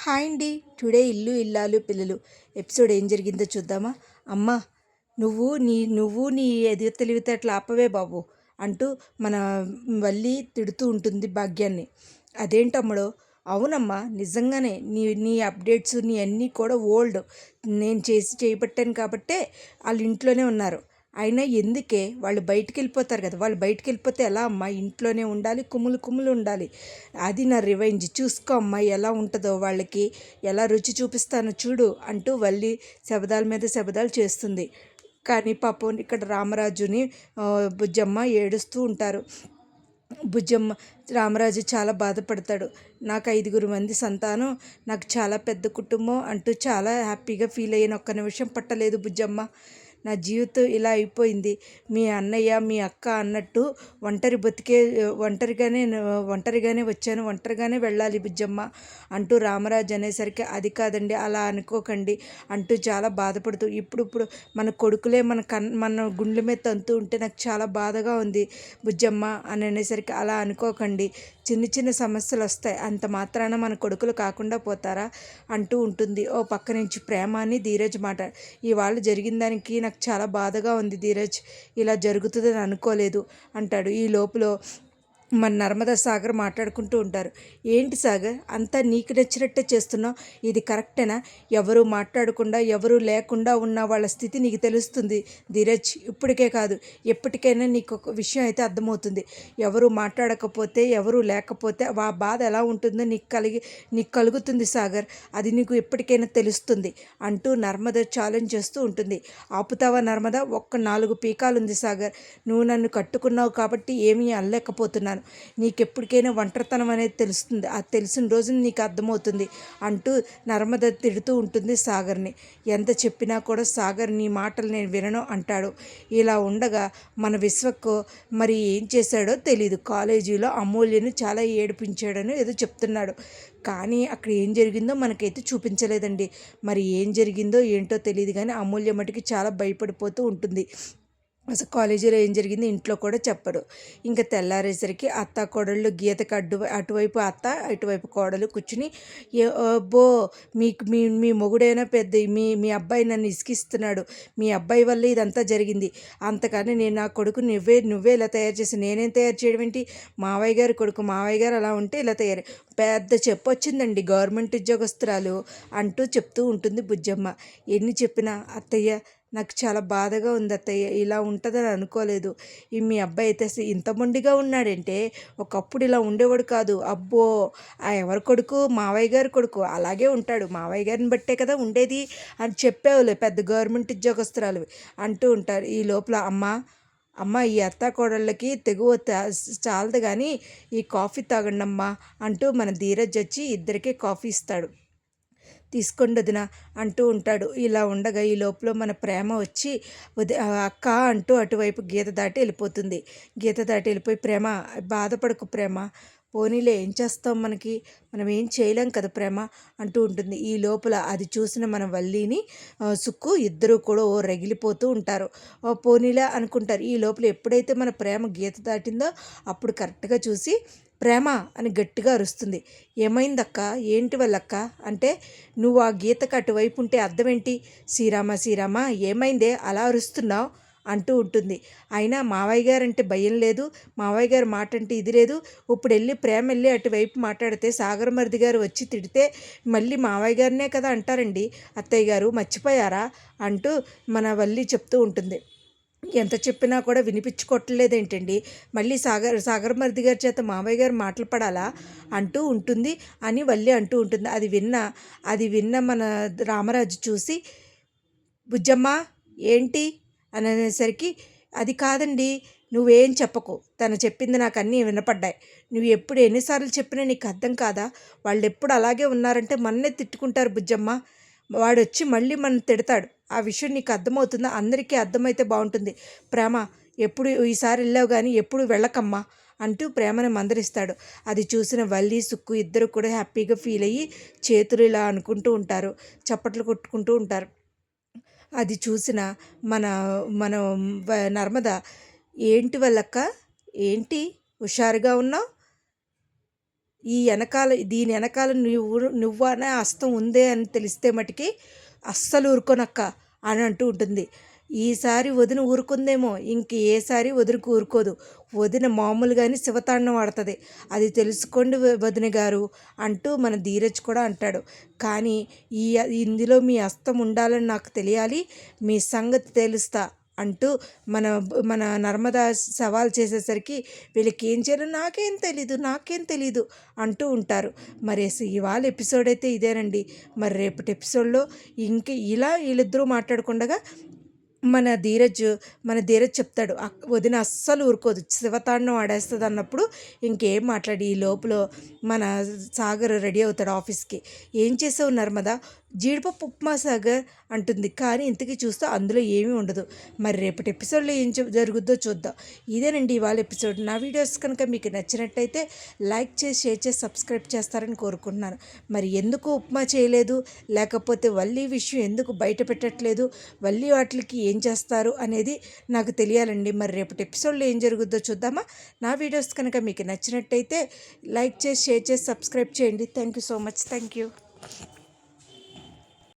Hi అండి. Today ఇల్లు ఇల్లాలు పిల్లలు ఎపిసోడ్ ఏం జరిగిందో చూద్దామా? అమ్మా, నువ్వు నీ ఎదు తెలివితేటలు ఆపవే బాబు అంటూ మన వల్లి తిడుతూ ఉంటుంది భాగ్యాన్ని. అదేంటమ్మడో? అవునమ్మా, నిజంగానే నీ నీ అప్డేట్స్ నీ అన్నీ కూడా ఓల్డ్. నేను చేయబట్టాను కాబట్టే వాళ్ళు ఇంట్లోనే ఉన్నారు. అయినా ఎందుకే వాళ్ళు బయటికి వెళ్ళిపోతారు కదా, వాళ్ళు బయటికి వెళ్ళిపోతే ఎలా అమ్మా? ఇంట్లోనే ఉండాలి, కుమ్ములు కుమ్ములు ఉండాలి. అది నా రివెంజ్. చూసుకో అమ్మా ఎలా ఉంటుందో, వాళ్ళకి ఎలా రుచి చూపిస్తానో చూడు అంటూ వల్లి శబదాల మీద శబదాలు చేస్తుంది. కానీ పాపం ఇక్కడ రామరాజుని బుజ్జమ్మ ఏడుస్తూ ఉంటారు. బుజ్జమ్మ రామరాజు చాలా బాధపడతాడు. నాకు 5 మంది సంతానం, నాకు చాలా పెద్ద కుటుంబం అంటూ చాలా హ్యాపీగా ఫీల్ అయ్యాను. ఒక్క నిమిషం పట్టలేదు బుజ్జమ్మ, నా జీవితం ఇలా అయిపోయింది. మీ అన్నయ్య మీ అక్క అన్నట్టు ఒంటరిగానే వచ్చాను, ఒంటరిగానే వెళ్ళాలి బుజ్జమ్మ అంటూ రామరాజు అనేసరికి, అది కాదండి అలా అనుకోకండి అంటూ చాలా బాధపడుతూ, ఇప్పుడు మన కొడుకులే మన గుండెల మీద తంతూ ఉంటే నాకు చాలా బాధగా ఉంది బుజ్జమ్మ అని అనేసరికి, అలా అనుకోకండి, చిన్న చిన్న సమస్యలు వస్తాయి, అంత మాత్రాన మన కొడుకులు కాకుండా పోతారా అంటూ ఉంటుంది. ఓ పక్క నుంచి ప్రేమ అని ధీరజ్ మాట. ఇవాళ జరిగిన దానికి నాకు చాలా బాధగా ఉంది ధీరజ్, ఇలా జరుగుతుందని అనుకోలేదు అంటాడు. ఈ లోపల మన నర్మదా సాగర్ మాట్లాడుకుంటూ ఉంటారు. ఏంటి సాగర్, అంతా నీకు నచ్చినట్టే చేస్తున్నావు, ఇది కరెక్టేనా? ఎవరు మాట్లాడకుండా ఎవరు లేకుండా ఉన్న వాళ్ళ స్థితి నీకు తెలుస్తుంది ధీరజ్. ఇప్పటికే కాదు, ఎప్పటికైనా నీకు ఒక విషయం అయితే అర్థమవుతుంది. ఎవరు మాట్లాడకపోతే ఎవరు లేకపోతే ఆ బాధ ఎలా ఉంటుందో నీకు కలుగుతుంది సాగర్, అది నీకు ఎప్పటికైనా తెలుస్తుంది అంటూ నర్మద ఛాలెంజ్ చేస్తూ ఉంటుంది. ఆపుతావా నర్మద? ఒక్క 4 పీకాలుంది సాగర్, నువ్వు నన్ను కట్టుకున్నావు కాబట్టి ఏమీ అనలేకపోతున్నాను. నీకెప్పటికైనా ఒంటరితనం అనేది తెలుస్తుంది, అది తెలిసిన రోజున నీకు అర్థమవుతుంది అంటూ నర్మద తిడుతూ ఉంటుంది సాగర్ని. ఎంత చెప్పినా కూడా సాగర్ నీ మాటలు నేను వినను అంటాడు. ఇలా ఉండగా మన విశ్వకు మరి ఏం చేశాడో తెలీదు. కాలేజీలో అమూల్యను చాలా ఏడిపించాడని ఏదో చెప్తున్నాడు, కానీ అక్కడ ఏం జరిగిందో మనకైతే చూపించలేదండి. మరి ఏం జరిగిందో ఏంటో తెలియదు, కానీ అమూల్య మటుకి చాలా భయపడిపోతూ ఉంటుంది. అసలు కాలేజీలో ఏం జరిగింది ఇంట్లో కూడా చెప్పడు. ఇంకా తెల్లారేసరికి అత్త కోడళ్ళు గీతకు అటువైపు అత్త ఇటువైపు కోడలు కూర్చుని, అబ్బో మీకు మీ మీ మొగుడైనా పెద్ద మీ మీ అబ్బాయి నన్ను ఇసికిస్తున్నాడు, మీ అబ్బాయి వల్ల ఇదంతా జరిగింది, అంతకని నేను నా కొడుకు నువ్వే ఇలా తయారు చేసి, నేనేం తయారు చేయడం ఏంటి, మావయ్య గారి కొడుకు, మావయ్య గారు అలా ఉంటే ఇలా తయారు, పెద్ద చెప్పొచ్చిందండి గవర్నమెంట్ ఉద్యోగస్తురాలు అంటూ చెప్తూ ఉంటుంది బుజ్జమ్మ. ఎన్ని చెప్పినా అత్తయ్య నాకు చాలా బాధగా ఉంది అత్తయ్య, ఇలా ఉంటుందని అనుకోలేదు. మీ అబ్బాయి అయితే ఇంత మొండిగా ఉన్నాడంటే, ఒకప్పుడు ఇలా ఉండేవాడు కాదు. అబ్బో, ఆ ఎవరి కొడుకు, మావయ్య గారి కొడుకు, అలాగే ఉంటాడు, మావయ్య గారిని బట్టే కదా ఉండేది అని చెప్పేవాళ్ళే పెద్ద గవర్నమెంట్ ఉద్యోగస్తురాలు అంటూ ఉంటారు. ఈ లోపల అమ్మ ఈ అత్త కోడళ్ళకి తెగువ చాలదు కానీ ఈ కాఫీ తాగండి అమ్మా అంటూ మన ధీరజ్ వచ్చి ఇద్దరికీ కాఫీ ఇస్తాడు. తీసుకోండి వదిన అంటూ ఉంటాడు. ఇలా ఉండగా ఈ లోపల మన ప్రేమ వచ్చి అక్క అంటూ అటువైపు గీత దాటి వెళ్ళిపోతుంది. గీత దాటి వెళ్ళిపోయి, ప్రేమ బాధపడకు ప్రేమ, పోనీలే ఏం చేస్తాం, మనం ఏం చేయలేం కదా ప్రేమ అంటూ ఉంటుంది. ఈ లోపల అది చూసిన మన వల్లిని సుక్కు ఇద్దరు కూడా రగిలిపోతూ ఉంటారు. పోనీలే అనుకుంటారు. ఈ లోపల ఎప్పుడైతే మన ప్రేమ గీత దాటిందో అప్పుడు కరెక్ట్గా చూసి ప్రేమ అని గట్టిగా అరుస్తుంది. ఏమైందక్క, ఏంటి వాళ్ళక్క అంటే, నువ్వు ఆ గీతకు అటువైపు ఉంటే అర్థం ఏంటి, శ్రీరామ ఏమైందే అలా అరుస్తున్నావు అంటూ ఉంటుంది. అయినా మావయ్య గారు అంటే భయం లేదు, మావయ్య గారు మాట అంటే ఇది లేదు, ఇప్పుడు ప్రేమ వెళ్ళి అటువైపు మాట్లాడితే సాగర్ మరిది గారు వచ్చి తిడితే మళ్ళీ మావయ్య గారినే కదా అంటారండి, అత్తయ్య గారు మర్చిపోయారా అంటూ మన వల్లి చెప్తూ ఉంటుంది. ఎంత చెప్పినా కూడా వినిపించుకోవట్లేదేంటండి, మళ్ళీ సాగర్ మరిది గారి చేత మావయ్య గారు మాటలు పడాలా అంటూ ఉంటుంది అని వల్లి అంటూ ఉంటుంది. అది విన్న మన రామరాజు చూసి, బుజ్జమ్మ ఏంటి అని అనేసరికి, అది కాదండి, నువ్వేం చెప్పకు, తను చెప్పింది నాకు అన్నీ వినపడ్డాయి, నువ్వు ఎన్నిసార్లు చెప్పినా నీకు అర్థం కాదా, వాళ్ళు ఎప్పుడు అలాగే ఉన్నారంటే మన్నే తిట్టుకుంటారు బుజ్జమ్మ, వాడొచ్చి మళ్ళీ మనం తిడతాడు, ఆ విషయం నీకు అర్థమవుతుందా, అందరికీ అర్థమైతే బాగుంటుంది, ప్రేమ ఎప్పుడు ఈసారి వెళ్ళావు కానీ ఎప్పుడు వెళ్ళకమ్మా అంటూ ప్రేమను మందలిస్తాడు. అది చూసిన వల్లి సుక్కు ఇద్దరు కూడా హ్యాపీగా ఫీల్ అయ్యి చేతులు ఇలా అనుకుంటూ ఉంటారు, చప్పట్లు కొట్టుకుంటూ ఉంటారు. అది చూసిన మన మన నర్మద, ఏంటి వాళ్ళక్క, ఏంటి హుషారుగా ఉన్నావు, దీని వెనకాల నువ్వు అనే హస్తం ఉందే అని తెలిస్తే మటుకి అస్సలు ఊరుకోనక్క అని అంటూ ఉంటుంది. ఈసారి వదిన ఊరుకుందేమో, ఇంక ఏసారి వదినకు ఊరుకోదు. వదిన మామూలుగానే శివతాండం ఆడుతుంది, అది తెలుసుకోండి వదిన గారు అంటూ మన ధీరజ్ కూడా అంటాడు. కానీ ఇందులో మీ హస్తం ఉండాలని నాకు తెలియాలి, మీ సంగతి తెలుస్తా అంటూ మన మన నర్మదా సవాల్ చేసేసరికి వీళ్ళకి ఏం చేయాలో నాకేం తెలీదు అంటూ ఉంటారు. మరి ఇవాళ ఎపిసోడ్ అయితే ఇదేనండి. మరి రేపటి ఎపిసోడ్లో ఇంక ఇలా వీళ్ళిద్దరూ మాట్లాడుకుండగా మన ధీరజ్ చెప్తాడు, వదిన అస్సలు ఊరుకోదు, శివతాండం ఆడేస్తుంది అన్నప్పుడు ఇంకేం మాట్లాడి ఈ లోపల మన సాగర్ రెడీ అవుతాడు ఆఫీస్కి. ఏం చేసావు నర్మదా? జీడిపప్పు ఉప్మా సాగర్ అంటుంది. కానీ ఇంతకీ చూస్తే అందులో ఏమీ ఉండదు. మరి రేపటి ఎపిసోడ్లో ఏం జరుగుద్దో చూద్దాం. ఇదేనండి ఇవాళ ఎపిసోడ్. నా వీడియోస్ కనుక మీకు నచ్చినట్టయితే లైక్ చేసి, షేర్ చేసి, సబ్స్క్రైబ్ చేస్తారని కోరుకుంటున్నాను. మరి ఎందుకు ఉప్మా చేయలేదు, లేకపోతే వల్లి విషయం ఎందుకు బయట పెట్టట్లేదు, వల్లి వాటికి ఏం చేస్తారు అనేది నాకు తెలియాలండి. మరి రేపటి ఎపిసోడ్లో ఏం జరుగుద్దో చూద్దామా. నా వీడియోస్ కనుక మీకు నచ్చినట్టయితే లైక్ చేసి, షేర్ చేసి, సబ్స్క్రైబ్ చేయండి. Thank you so much. Thank you.